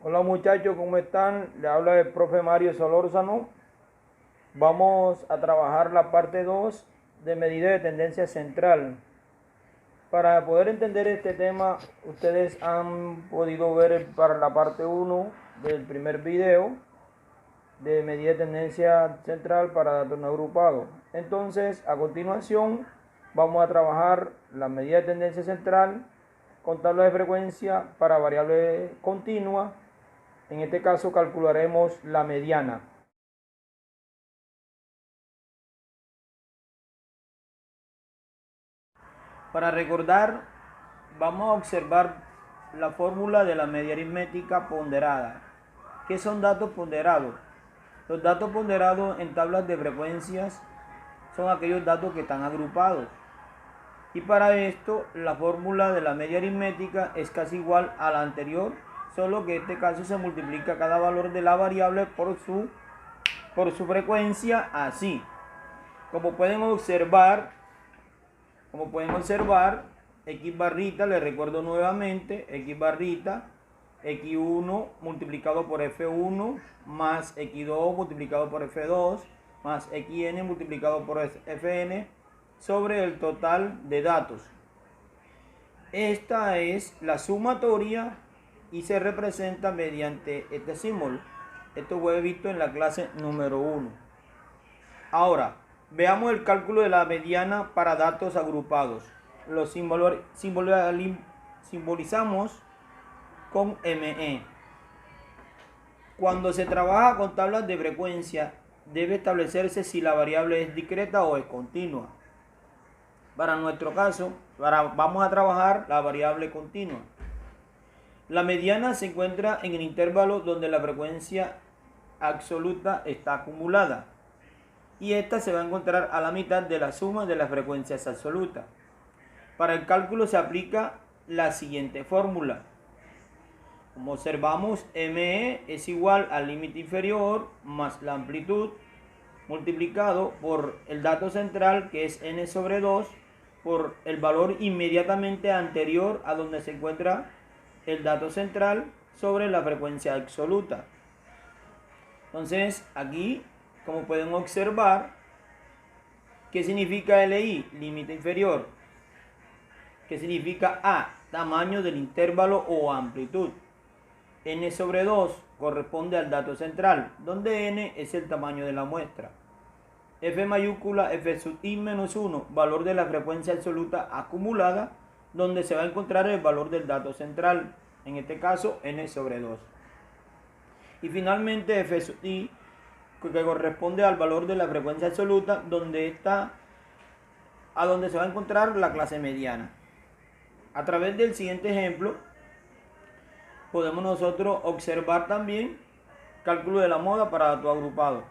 Hola muchachos, ¿cómo están? Le habla el profe Mario Solórzano. Vamos a trabajar la parte 2 de medida de tendencia central. Para poder entender este tema, ustedes han podido ver para la parte 1 del primer video de medida de tendencia central para datos no agrupados. Entonces, a continuación, vamos a trabajar la medida de tendencia central con tabla de frecuencia para variable continua. En este caso calcularemos la mediana. Para recordar, vamos a observar la fórmula de la media aritmética ponderada. ¿Qué son datos ponderados? Los datos ponderados en tablas de frecuencias son aquellos datos que están agrupados. Y para esto, la fórmula de la media aritmética es casi igual a la anterior, solo que en este caso se multiplica cada valor de la variable por su frecuencia, así. Como pueden observar, X barrita, les recuerdo nuevamente, X barrita, X1 multiplicado por F1 más X2 multiplicado por F2 más XN multiplicado por Fn sobre el total de datos. Esta es la sumatoria y se representa mediante este símbolo. Esto fue visto en la clase número 1. Ahora, veamos el cálculo de la mediana para datos agrupados. Lo simbolizamos con ME. Cuando se trabaja con tablas de frecuencia, debe establecerse si la variable es discreta o es continua. Para nuestro caso, vamos a trabajar la variable continua. La mediana se encuentra en el intervalo donde la frecuencia absoluta está acumulada. Y esta se va a encontrar a la mitad de la suma de las frecuencias absolutas. Para el cálculo se aplica la siguiente fórmula. Como observamos, ME es igual al límite inferior más la amplitud multiplicado por el dato central, que es n sobre 2, por el valor inmediatamente anterior a donde se encuentra el dato central sobre la frecuencia absoluta. Entonces, aquí, como pueden observar, ¿qué significa LI? Límite inferior. ¿Qué significa A? Tamaño del intervalo o amplitud. N sobre 2 corresponde al dato central, donde N es el tamaño de la muestra. F mayúscula F sub I menos 1, valor de la frecuencia absoluta acumulada, donde se va a encontrar el valor del dato central, en este caso N sobre 2. Y finalmente F sub I, que corresponde al valor de la frecuencia absoluta, donde se va a encontrar la clase mediana. A través del siguiente ejemplo, podemos nosotros observar también cálculo de la moda para datos agrupados.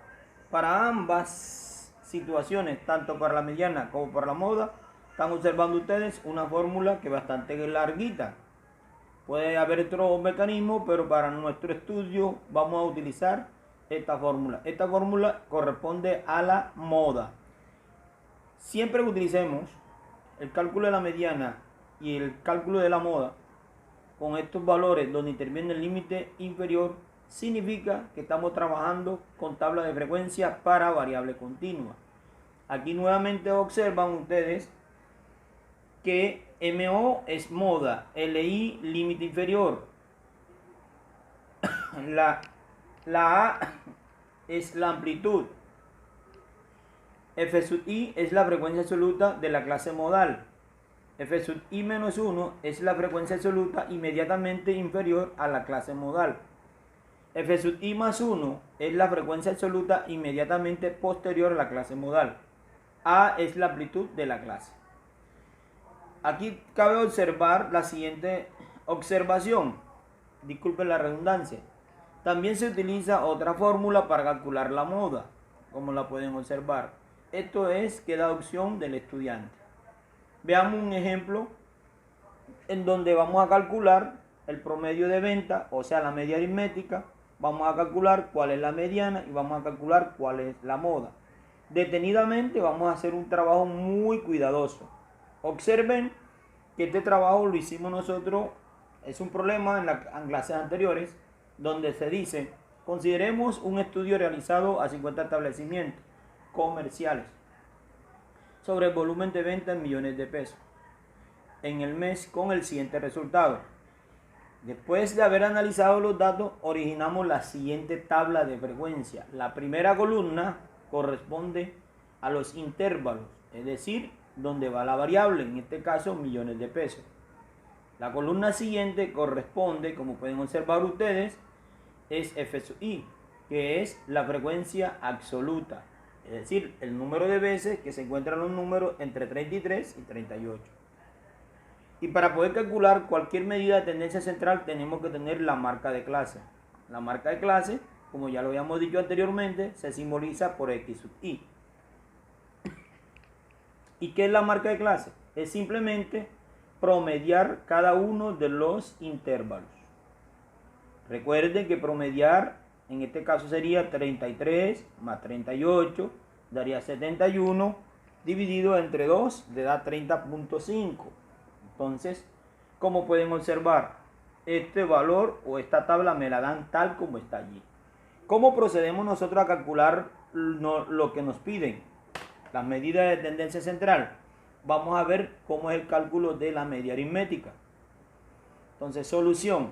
Para ambas situaciones, tanto para la mediana como para la moda, están observando ustedes una fórmula que es bastante larguita. Puede haber otro mecanismo, pero para nuestro estudio vamos a utilizar esta fórmula. Esta fórmula corresponde a la moda. Siempre que utilicemos el cálculo de la mediana y el cálculo de la moda con estos valores donde interviene el límite inferior, significa que estamos trabajando con tabla de frecuencia para variable continua. Aquí nuevamente observan ustedes que MO es moda, LI límite inferior, la A es la amplitud, F sub I es la frecuencia absoluta de la clase modal, F sub I menos 1 es la frecuencia absoluta inmediatamente inferior a la clase modal. F sub I más 1 es la frecuencia absoluta inmediatamente posterior a la clase modal. A es la amplitud de la clase. Aquí cabe observar la siguiente observación. Disculpen la redundancia. También se utiliza otra fórmula para calcular la moda, como la pueden observar. Esto es que da opción del estudiante. Veamos un ejemplo en donde vamos a calcular el promedio de venta, o sea, la media aritmética. Vamos a calcular cuál es la mediana y vamos a calcular cuál es la moda. Detenidamente vamos a hacer un trabajo muy cuidadoso. Observen que este trabajo lo hicimos nosotros, es un problema en las clases anteriores, donde se dice, consideremos un estudio realizado a 50 establecimientos comerciales sobre el volumen de venta en millones de pesos en el mes con el siguiente resultado. Después de haber analizado los datos, originamos la siguiente tabla de frecuencia. La primera columna corresponde a los intervalos, es decir, donde va la variable, en este caso millones de pesos. La columna siguiente corresponde, como pueden observar ustedes, es F sub I, que es la frecuencia absoluta, es decir, el número de veces que se encuentran los números entre 33 y 38. Y para poder calcular cualquier medida de tendencia central tenemos que tener la marca de clase. La marca de clase, como ya lo habíamos dicho anteriormente, se simboliza por X sub I. ¿Y qué es la marca de clase? Es simplemente promediar cada uno de los intervalos. Recuerden que promediar, en este caso sería 33 más 38, daría 71, dividido entre 2, le da 30.5. Entonces, como pueden observar, este valor o esta tabla me la dan tal como está allí. ¿Cómo procedemos nosotros a calcular lo que nos piden? Las medidas de tendencia central. Vamos a ver cómo es el cálculo de la media aritmética. Entonces, solución.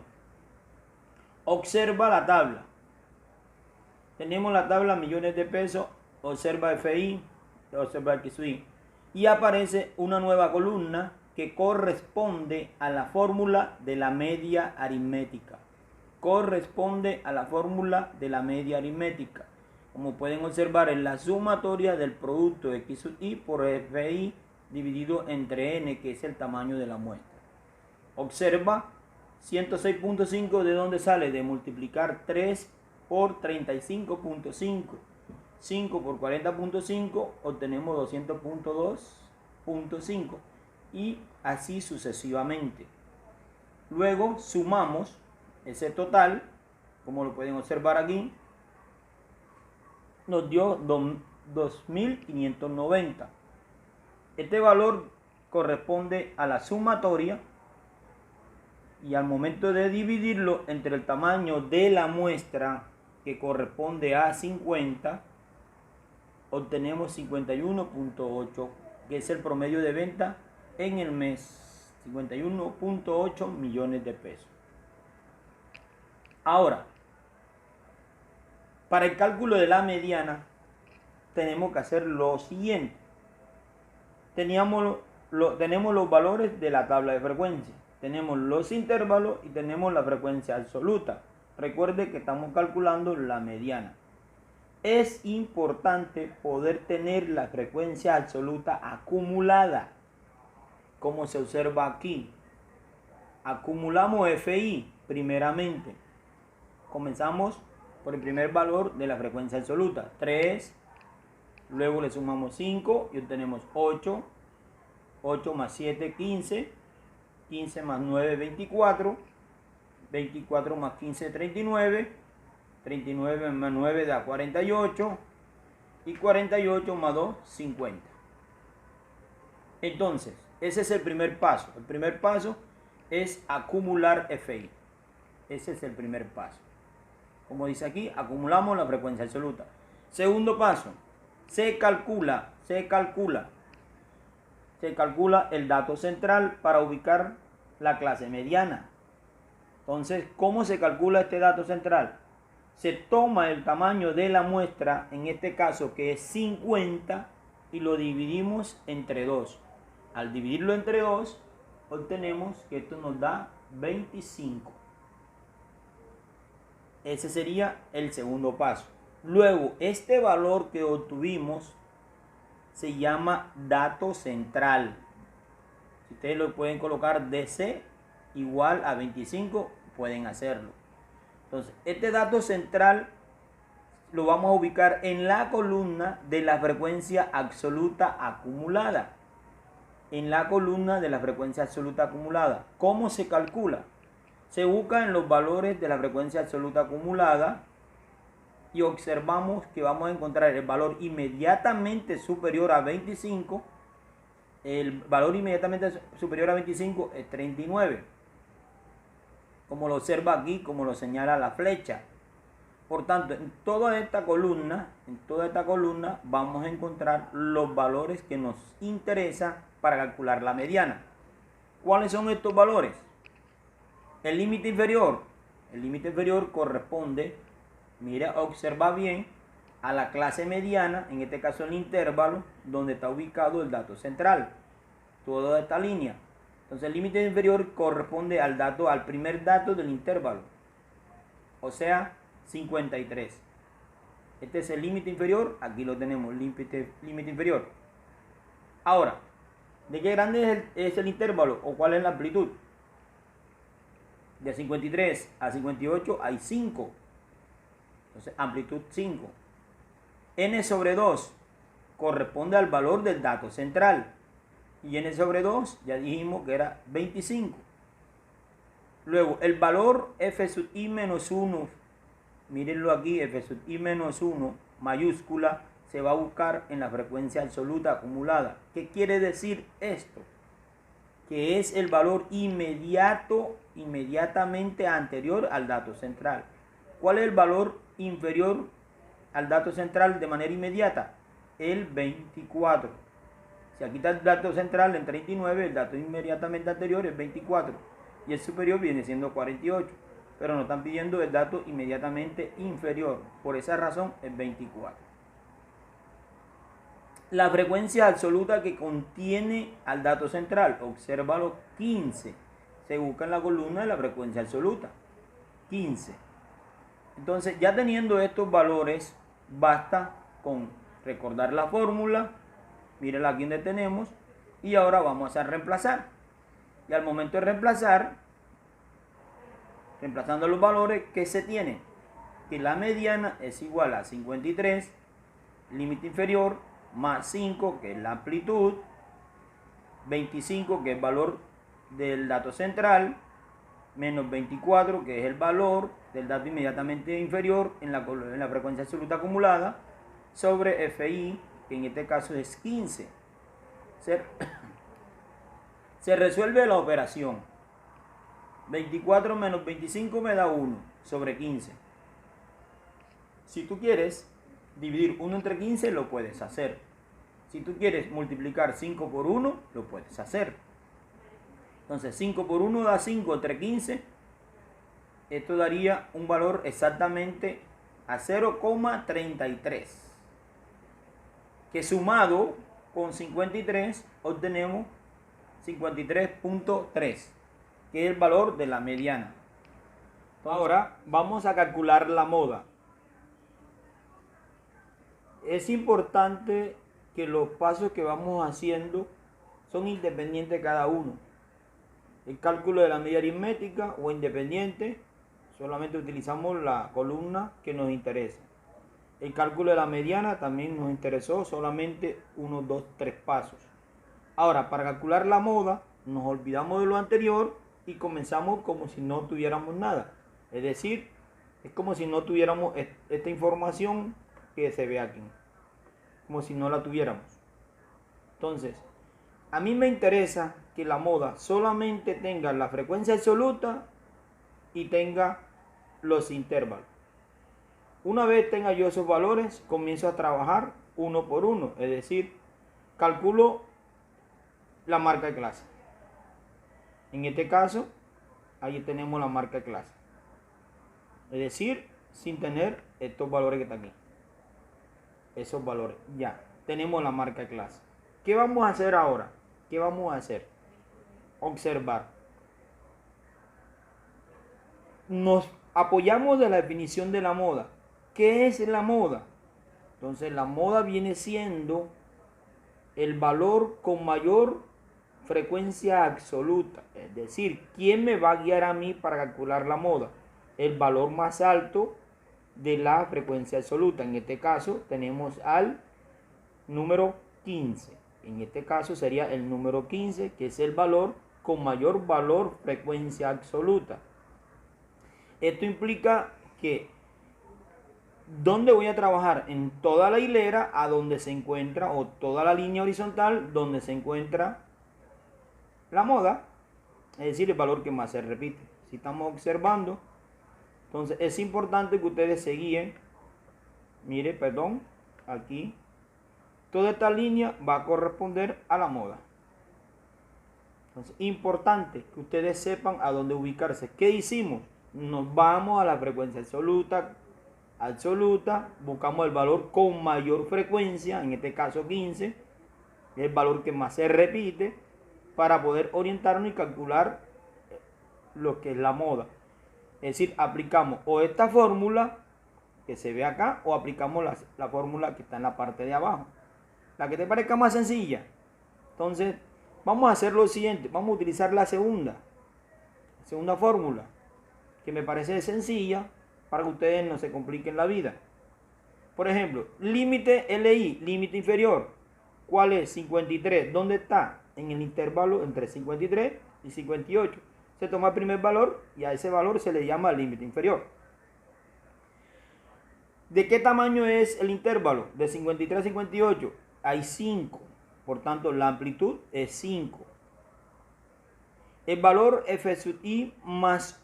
Observa la tabla. Tenemos la tabla millones de pesos, observa FI, observa XY. Y aparece una nueva columna que corresponde a la fórmula de la media aritmética. Corresponde a la fórmula de la media aritmética. Como pueden observar, es la sumatoria del producto X sub I por FI dividido entre N, que es el tamaño de la muestra. Observa 106.5, ¿de dónde sale? De multiplicar 3 por 35.5. 5 por 40.5 obtenemos 200.2.5 y así sucesivamente. Luego sumamos ese total, como lo pueden observar aquí, nos dio 2.590. Este valor corresponde a la sumatoria y al momento de dividirlo entre el tamaño de la muestra, que corresponde a 50, obtenemos 51.8, que es el promedio de venta en el mes, 51.8 millones de pesos. Ahora, para el cálculo de la mediana, tenemos que hacer lo siguiente. Tenemos los valores de la tabla de frecuencia, tenemos los intervalos y tenemos la frecuencia absoluta. Recuerde que estamos calculando la mediana. Es importante poder tener la frecuencia absoluta acumulada, como se observa aquí. Acumulamos FI primeramente. Comenzamos por el primer valor de la frecuencia absoluta, 3. Luego le sumamos 5 y obtenemos 8. 8 más 7, 15. 15 más 9, 24. 24 más 15, 39. 39 más 9 da 48. Y 48 más 2, 50. Entonces, ese es el primer paso. El primer paso es acumular FI. Ese es el primer paso. Como dice aquí, acumulamos la frecuencia absoluta. Segundo paso, se calcula el dato central para ubicar la clase mediana. Entonces, ¿cómo se calcula este dato central? Se toma el tamaño de la muestra, en este caso que es 50, y lo dividimos entre 2. Al dividirlo entre 2, obtenemos que esto nos da 25. Ese sería el segundo paso. Luego, este valor que obtuvimos se llama dato central. Si ustedes lo pueden colocar DC igual a 25, pueden hacerlo. Entonces, este dato central lo vamos a ubicar en la columna de la frecuencia absoluta acumulada. En la columna de la frecuencia absoluta acumulada. ¿Cómo se calcula? Se busca en los valores de la frecuencia absoluta acumulada y observamos que vamos a encontrar el valor inmediatamente superior a 25. El valor inmediatamente superior a 25 es 39. como lo observa aquí, como lo señala la flecha. Por tanto, en toda esta columna vamos a encontrar los valores que nos interesan para calcular la mediana. ¿Cuáles son estos valores? El límite inferior. El límite inferior corresponde, mira, observa bien, a la clase mediana, en este caso el intervalo, donde está ubicado el dato central. Toda esta línea. Entonces el límite inferior corresponde al primer dato del intervalo. O sea, 53. Este es el límite inferior, aquí lo tenemos, límite inferior. Ahora, ¿de qué grande es el intervalo o cuál es la amplitud? De 53 a 58 hay 5. Entonces, amplitud 5. N sobre 2 corresponde al valor del dato central. Y N sobre 2 ya dijimos que era 25. Luego, el valor F sub I menos 1, mírenlo aquí, F sub I menos 1 mayúscula, se va a buscar en la frecuencia absoluta acumulada. ¿Qué quiere decir esto? Que es el valor inmediatamente anterior al dato central. ¿Cuál es el valor inferior al dato central de manera inmediata? El 24. Si aquí está el dato central en 39, el dato inmediatamente anterior es 24. Y el superior viene siendo 48. Pero nos están pidiendo el dato inmediatamente inferior. Por esa razón es 24. La frecuencia absoluta que contiene al dato central, obsérvalo, 15. Se busca en la columna de la frecuencia absoluta. 15. Entonces, ya teniendo estos valores, basta con recordar la fórmula. Mírenla aquí donde tenemos. Y ahora vamos a reemplazar. Y al momento de reemplazar, reemplazando los valores, ¿qué se tiene? Que la mediana es igual a 53, límite inferior, más 5, que es la amplitud, 25, que es el valor del dato central, menos 24, que es el valor del dato inmediatamente inferior en la frecuencia absoluta acumulada, sobre FI, que en este caso es 15. Se resuelve la operación. 24 menos 25 me da 1 sobre 15. Si tú quieres dividir 1 entre 15, lo puedes hacer. Si tú quieres multiplicar 5 por 1, lo puedes hacer. Entonces 5 por 1 da 5 entre 15. Esto daría un valor exactamente a 0,33. Que sumado con 53 obtenemos 53.3, que es el valor de la mediana. Ahora vamos a calcular la moda. Es importante que los pasos que vamos haciendo son independientes cada uno. El cálculo de la media aritmética o independiente, solamente utilizamos la columna que nos interesa. El cálculo de la mediana también nos interesó, solamente 1, 2, 3 pasos. Ahora, para calcular la moda, nos olvidamos de lo anterior y comenzamos como si no tuviéramos nada. Es decir, es como si no tuviéramos esta información que se ve aquí, como si no la tuviéramos. Entonces, a mí me interesa que la moda solamente tenga la frecuencia absoluta y tenga los intervalos. Una vez tenga yo esos valores, comienzo a trabajar uno por uno, es decir, calculo la marca de clase. En este caso, ahí tenemos la marca de clase. Es decir, sin tener estos valores que están aquí. Esos valores, ya. Tenemos la marca de clase. ¿Qué vamos a hacer ahora? ¿Qué vamos a hacer? Observar. Nos apoyamos de la definición de la moda. ¿Qué es la moda? Entonces, la moda viene siendo el valor con mayor frecuencia absoluta. Es decir, ¿quién me va a guiar a mí para calcular la moda? El valor más alto de la frecuencia absoluta. En este caso tenemos al número 15. En este caso sería el número 15, que es el valor con mayor valor frecuencia absoluta. Esto implica que ¿dónde voy a trabajar? En toda la hilera a donde se encuentra, o toda la línea horizontal donde se encuentra la moda, es decir, el valor que más se repite. Si estamos observando, entonces es importante que ustedes se guíen. Mire, perdón, aquí. Toda esta línea va a corresponder a la moda. Entonces, importante que ustedes sepan a dónde ubicarse. ¿Qué hicimos? Nos vamos a la frecuencia absoluta, buscamos el valor con mayor frecuencia, en este caso 15, el valor que más se repite, para poder orientarnos y calcular lo que es la moda. Es decir, aplicamos o esta fórmula que se ve acá, o aplicamos la fórmula que está en la parte de abajo, la que te parezca más sencilla. Entonces, vamos a hacer lo siguiente, vamos a utilizar la segunda fórmula, que me parece sencilla, para que ustedes no se compliquen la vida. Por ejemplo, límite LI, límite inferior, ¿cuál es? 53, ¿dónde está? En el intervalo entre 53 y 58. Se toma el primer valor y a ese valor se le llama límite inferior. ¿De qué tamaño es el intervalo? De 53 a 58 hay 5, por tanto la amplitud es 5. El valor f sub i más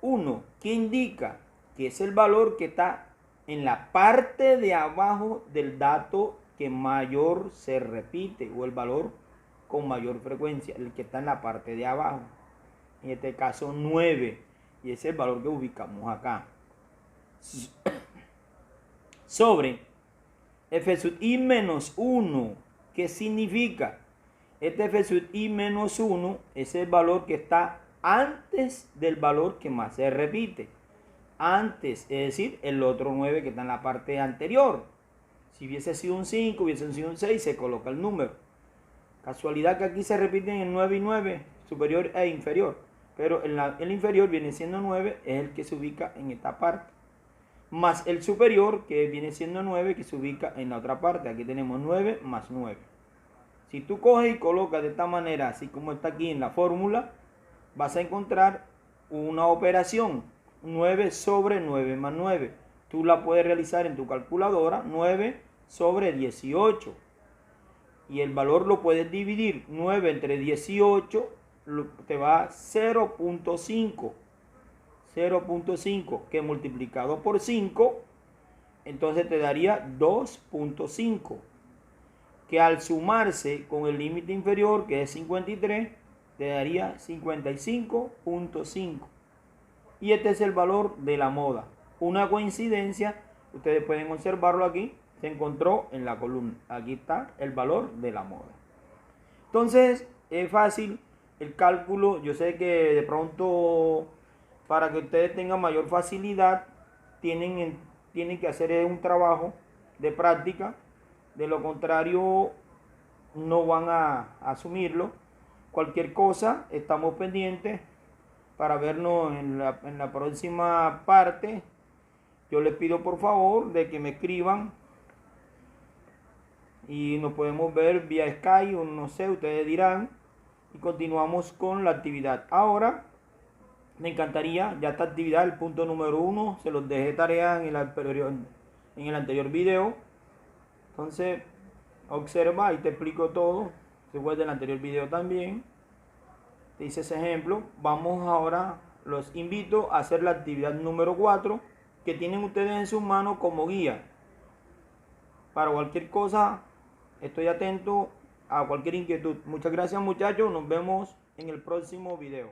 1, ¿qué indica? Que es el valor que está en la parte de abajo del dato que mayor se repite, o el valor con mayor frecuencia, el que está en la parte de abajo. En este caso 9, y ese es el valor que ubicamos acá. Sobre f sub i menos 1, ¿qué significa? Este f sub i menos 1 es el valor que está antes del valor que más se repite. Antes, es decir, el otro 9 que está en la parte anterior. Si hubiese sido un 5, hubiese sido un 6, se coloca el número. Casualidad que aquí se repiten el 9 y 9, superior e inferior. Pero el inferior viene siendo 9, es el que se ubica en esta parte. Más el superior, que viene siendo 9, que se ubica en la otra parte. Aquí tenemos 9 más 9. Si tú coges y colocas de esta manera, así como está aquí en la fórmula, vas a encontrar una operación, 9 sobre 9 más 9. Tú la puedes realizar en tu calculadora, 9 sobre 18. Y el valor lo puedes dividir, 9 entre 18, te va 0.5. 0.5 que multiplicado por 5, entonces te daría 2.5. Que al sumarse con el límite inferior, que es 53, te daría 55.5. Y este es el valor de la moda. Una coincidencia, ustedes pueden observarlo aquí, se encontró en la columna. Aquí está el valor de la moda. Entonces, es fácil el cálculo. Yo sé que de pronto, para que ustedes tengan mayor facilidad, tienen que hacer un trabajo de práctica. De lo contrario, no van a asumirlo. Cualquier cosa, estamos pendientes para vernos en la próxima parte. Yo les pido por favor de que me escriban y nos podemos ver vía Skype o no sé, ustedes dirán, y continuamos con la actividad. Ahora me encantaría, ya esta actividad, el punto número 1, se los dejé tarea en el anterior video. Entonces, observa y te explico todo. Se fue del anterior video también. Te hice ese ejemplo. Vamos ahora, los invito a hacer la actividad número 4, que tienen ustedes en sus manos como guía. Para cualquier cosa, estoy atento a cualquier inquietud. Muchas gracias, muchachos. Nos vemos en el próximo video.